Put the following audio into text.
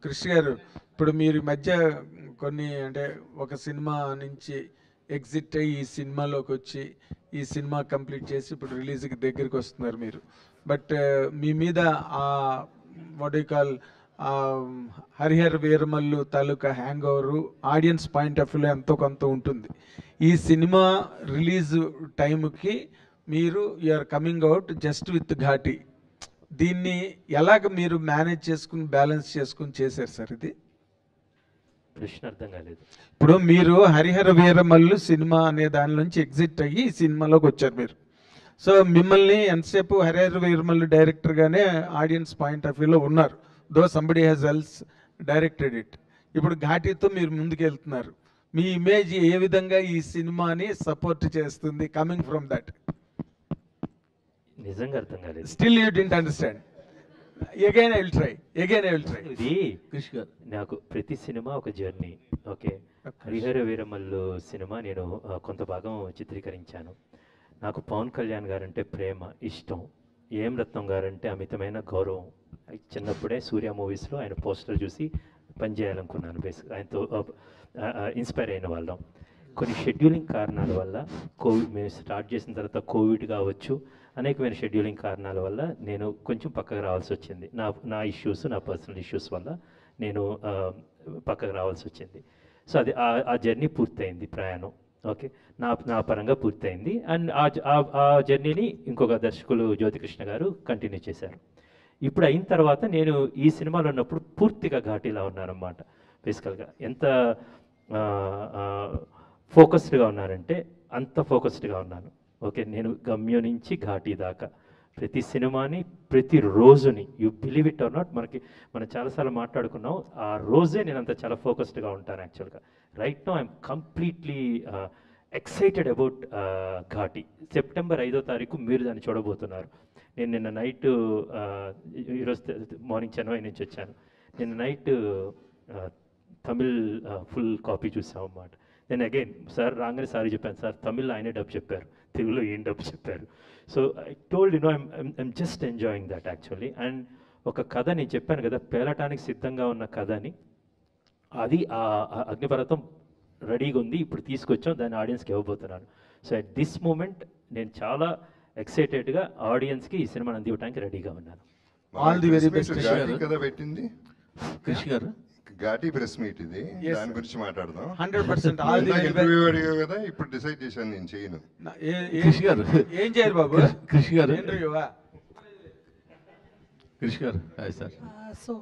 కృషి గారు, ఇప్పుడు మీరు ఈ మధ్య కొన్ని అంటే ఒక సినిమా నుంచి ఎగ్జిట్ అయ్యి ఈ సినిమాలోకి వచ్చి ఈ సినిమా కంప్లీట్ చేసి ఇప్పుడు రిలీజ్కి దగ్గరికి వస్తున్నారు మీరు. బట్ మీ మీద ఆ what you call Harihara Veeramallu తాలూకా hang over audience point of వ్యూలో ఎంతో కొంత ఉంటుంది. ఈ సినిమా రిలీజ్ టైంకి మీరు you are coming out just with Ghaati. దీన్ని ఎలాగ మీరు మేనేజ్ చేసుకుని బ్యాలెన్స్ చేసుకుని చేశారు సార్? ఇది ప్రశ్న అర్థం కాలేదు. ఇప్పుడు మీరు హరిహర వీరమల్లు సినిమా అనే దాని నుంచి ఎగ్జిట్ అయ్యి ఈ సినిమాలోకి వచ్చారు మీరు. సో మిమ్మల్ని ఎంతసేపు హరిహర వీరమల్లు డైరెక్టర్గానే ఆడియన్స్ పాయింట్ ఆఫ్ వ్యూలో ఉన్నారు, though somebody has else directed it. ఇప్పుడు ఘాటీతో మీరు ముందుకు వెళ్తున్నారు. మీ ఇమేజ్ ఏ విధంగా ఈ సినిమాని సపోర్ట్ చేస్తుంది కమింగ్ ఫ్రమ్ దట్? నిజంగా అర్థం కాలేదు. Still you didn't understand. Again I will try. ఇది నాకు ప్రతి సినిమా ఒక journey. Okay, Harihara Veeramallu cinema నేను కొంత భాగం చిత్రీకరించాను. నాకు పవన్ కళ్యాణ్ గారంటే ప్రేమ, ఇష్టం. ఏం రత్నం గారంటే అమితమైన గౌరవం. చిన్నప్పుడే సూర్య మూవీస్లో ఆయన పోస్టర్ చూసి పనిచేయాలనుకున్నాను. బేసిక్గా ఆయనతో ఇన్స్పైర్ అయిన వాళ్ళం. కొన్ని షెడ్యూలింగ్ కారణాల వల్ల మేము స్టార్ట్ చేసిన తర్వాత కోవిడ్ కావచ్చు, అనేకమైన షెడ్యూలింగ్ కారణాల వల్ల నేను కొంచెం పక్కకు రావాల్సి వచ్చింది. నా ఇష్యూస్, నా పర్సనల్ ఇష్యూస్ వల్ల నేను పక్కకు రావాల్సి వచ్చింది. సో అది ఆ జర్నీ పూర్తయింది, ప్రయాణం. ఓకే, నా పరంగా పూర్తయింది. అండ్ ఆ జర్నీని ఇంకొక దర్శకులు జ్యోతికృష్ణ గారు కంటిన్యూ చేశారు. ఇప్పుడు అయిన తర్వాత నేను ఈ సినిమాలో ఉన్నప్పుడు పూర్తిగా ఘాటీలా ఉన్నానన్నమాట. బేసికల్గా ఎంత ఫోకస్డ్గా ఉన్నానంటే అంత ఫోకస్డ్గా ఉన్నాను. ఓకే, నేను గమ్యం నుంచి ఘాటీ దాకా ప్రతి సినిమాని, ప్రతి రోజుని, you believe it or not, మనం చాలాసార్లు మాట్లాడుకున్నాం, ఆ రోజే నేను అంత చాలా ఫోకస్డ్గా ఉంటాను యాక్చువల్గా. Right now I'm completely excited about ఘాటీ. September 5వ తారీఖు మీరు దాన్ని చూడబోతున్నారు. నేను నిన్న నైట్, ఈరోజు మార్నింగ్ చెన్నై నుంచి వచ్చాను. నిన్న నైట్ తమిళ్ ఫుల్ కాపీ చూసాం అన్నమాట. నేను అగైన్ సార్ రాగానే సారీ చెప్పాను, సార్ తమిళ్లో ఆయనే డబ్ చెప్పారు, తెలుగులో ఏం డబ్ చెప్పారు. So I told I'm just enjoying that actually. And ఒక కథ నేను చెప్పాను కదా, పేలటానికి సిద్ధంగా ఉన్న కథని, అది ఆ అగ్నిపర్వతం రెడీగా ఉంది, ఇప్పుడు తీసుకొచ్చాం, దాన్ని ఆడియన్స్కి ఇవ్వబోతున్నాను. సో అట్ దిస్ మూమెంట్ నేను చాలా ఎక్సైటెడ్గా ఆడియన్స్కి ఈ సినిమాని అందివ్వడానికి రెడీగా ఉన్నాను. All the very best. కదా పెట్టింది కృషి గారు, ఘాటీ ప్రెస్ మీట్ ఇది, దాని గురించి మాట్లాడదాం. 100% ఆల్ ది వెరీ ఇంటర్వ్యూ అడిగా కదా, ఇప్పుడు డిసైడ్ చేశాను నేను చేయను. కృషి గారు ఏం చేయరు బాబు? కృషి గారు, ఇంటర్వ్యూవా? కృషి గారు, హాయ్ సార్. So